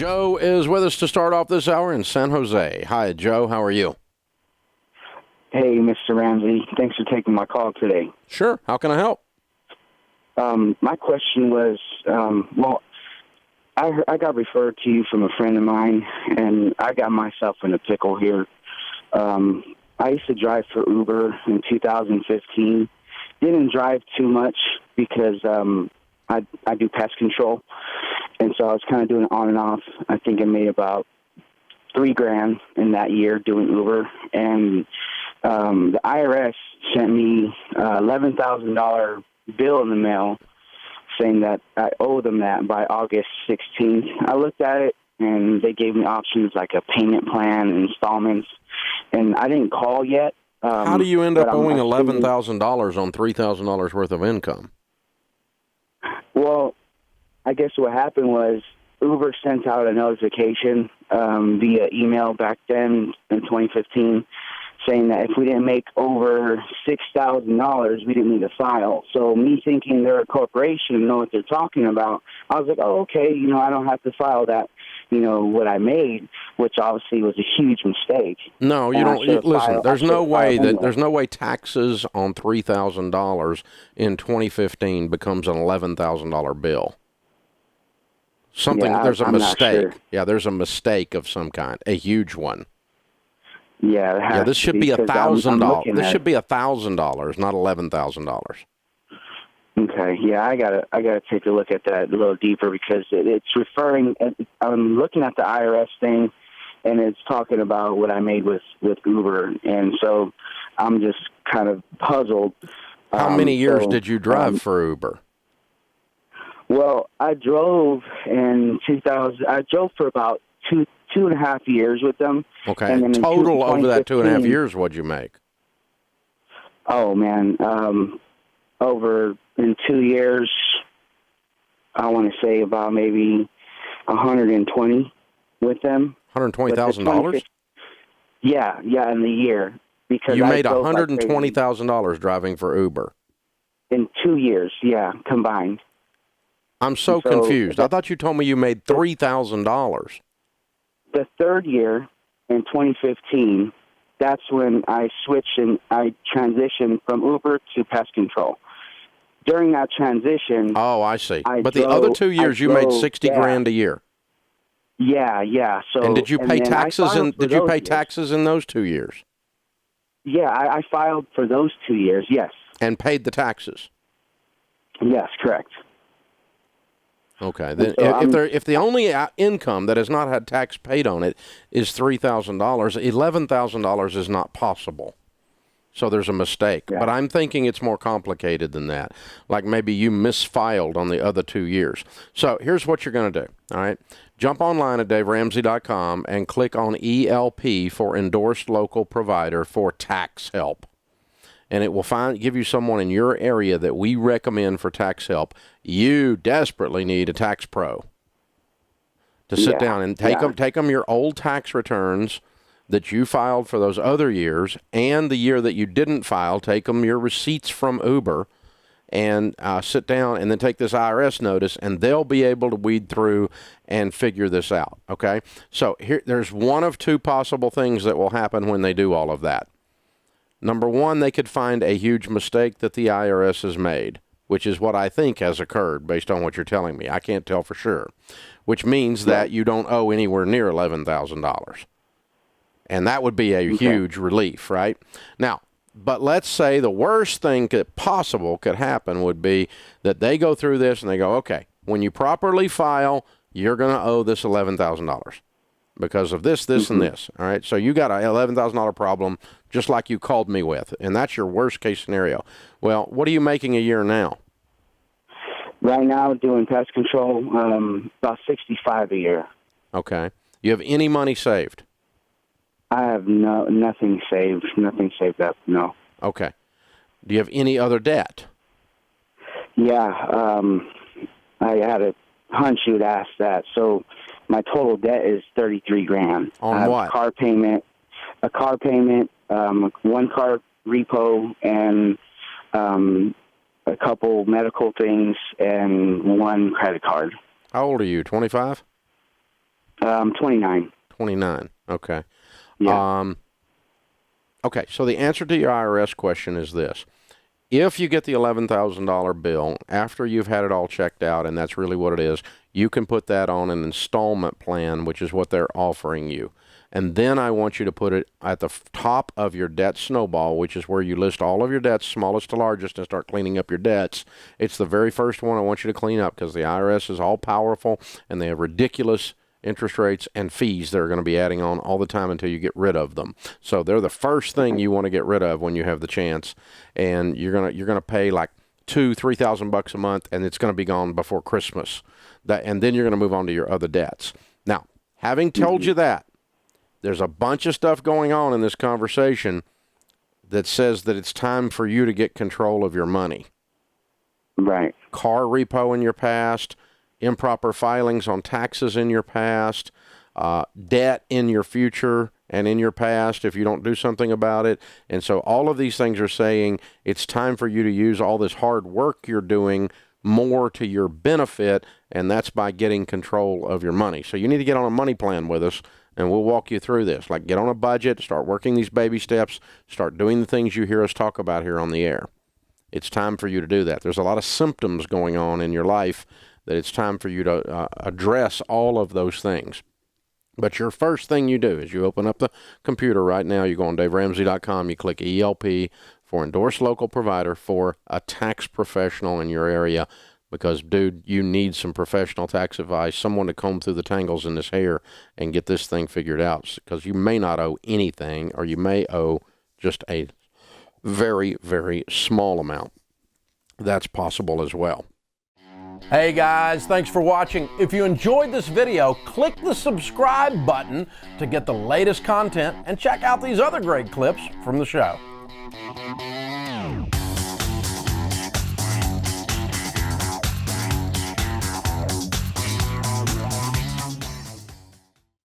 Joe is with us to start off this hour in San Jose. Hi, Joe. How are you? Hey, Mr. Ramsey. Thanks for taking my call today. Sure. How can I help? My question was, I got referred to you from a friend of mine, and I got myself in a pickle here. I used to drive for Uber in 2015. Didn't drive too much because I do pest control, and so I was kind of doing it on and off. I think I made about $3,000 in that year doing Uber, and the IRS sent me $11,000 bill in the mail saying that I owe them that by August 16th. I looked at it, and they gave me options like a payment plan, installments, and I didn't call yet. How do you end up owing $11,000 on $3,000 worth of income? Well, I guess what happened was Uber sent out a notification via email back then in 2015 saying that if we didn't make over $6,000, we didn't need to file. So me thinking they're a corporation and know what they're talking about, I was like, oh, okay, I don't have to file that, what I made, which obviously was a huge mistake. No, you don't. Listen, there's no way taxes on $3,000 in 2015 becomes an $11,000 bill. There's a mistake. Sure. Yeah, there's a mistake of some kind, a huge one. Yeah, this should be $1,000. This should be $1,000, not $11,000. Okay, yeah, I gotta take a look at that a little deeper because it's referring. I'm looking at the IRS thing, and it's talking about what I made with Uber, and so I'm just kind of puzzled. How many years did you drive for Uber? Well, I drove in 2000. I drove for about two and a half years with them. Okay. And then total over that 2.5 years, what'd you make? Oh man, over in 2 years, I want to say about maybe 120 with them. $120,000? Yeah, in the year because you made $120,000 driving for Uber in 2 years. Yeah, combined. I'm so confused. I thought you told me you made $3,000. The third year, in 2015, that's when I switched and I transitioned from Uber to pest control. During that transition... Oh, I see. The other 2 years, you made $60,000 a year. Yeah. So, and did you pay taxes in those 2 years? Yeah, I filed for those 2 years, yes. And paid the taxes? Yes, correct. Okay. Then if the only income that has not had tax paid on it is $3,000, $11,000 is not possible. So there's a mistake. Yeah. But I'm thinking it's more complicated than that. Like maybe you misfiled on the other 2 years. So here's what you're going to do. All right. Jump online at DaveRamsey.com and click on ELP for Endorsed Local Provider for tax help. And it will give you someone in your area that we recommend for tax help. You desperately need a tax pro to sit down and take them your old tax returns that you filed for those other years, and the year that you didn't file, take them your receipts from Uber, and sit down and then take this IRS notice, and they'll be able to weed through and figure this out, okay? So there's one of two possible things that will happen when they do all of that. Number one, they could find a huge mistake that the IRS has made, which is what I think has occurred based on what you're telling me. I can't tell for sure, which means that you don't owe anywhere near $11,000. And that would be a huge relief, right? Now, but let's say the worst thing possible could happen would be that they go through this and they go, okay, when you properly file, you're going to owe this $11,000. Because of this, and this, all right? So you got an $11,000 problem just like you called me with, and that's your worst-case scenario. Well, what are you making a year now? Right now, doing pest control, about $65 a year. Okay. You have any money saved? I have nothing saved. Nothing saved up, no. Okay. Do you have any other debt? Yeah, I had a hunch you'd ask that. So my total debt is $33,000. On what? A car payment, one car repo, and a couple medical things, and one credit card. How old are you, 25? 29. 29. Okay. Yeah. Okay, so the answer to your IRS question is this. If you get the $11,000 bill after you've had it all checked out, and that's really what it is, you can put that on an installment plan, which is what they're offering you. And then I want you to put it at the top of your debt snowball, which is where you list all of your debts, smallest to largest, and start cleaning up your debts. It's the very first one I want you to clean up because the IRS is all powerful and they have ridiculous interest rates and fees they're going to be adding on all the time until you get rid of them. So they're the first thing you want to get rid of when you have the chance, and you're gonna pay like $2,000-3,000 a month, and it's going to be gone before Christmas. And then you're going to move on to your other debts. Now, having told you that, there's a bunch of stuff going on in this conversation that says that it's time for you to get control of your money. Right. Car repo in your past, improper filings on taxes in your past, debt in your future and in your past if you don't do something about it. And so all of these things are saying it's time for you to use all this hard work you're doing more to your benefit, and that's by getting control of your money. So you need to get on a money plan with us, and we'll walk you through this. Like, get on a budget, start working these baby steps, start doing the things you hear us talk about here on the air. It's time for you to do that. There's a lot of symptoms going on in your life that it's time for you to address all of those things. But your first thing you do is you open up the computer right now, you go on DaveRamsey.com, you click ELP for Endorsed Local Provider for a tax professional in your area, because, dude, you need some professional tax advice, someone to comb through the tangles in this hair and get this thing figured out, because you may not owe anything, or you may owe just a very, very small amount. That's possible as well. Hey guys, thanks for watching. If you enjoyed this video, click the subscribe button to get the latest content and check out these other great clips from the show.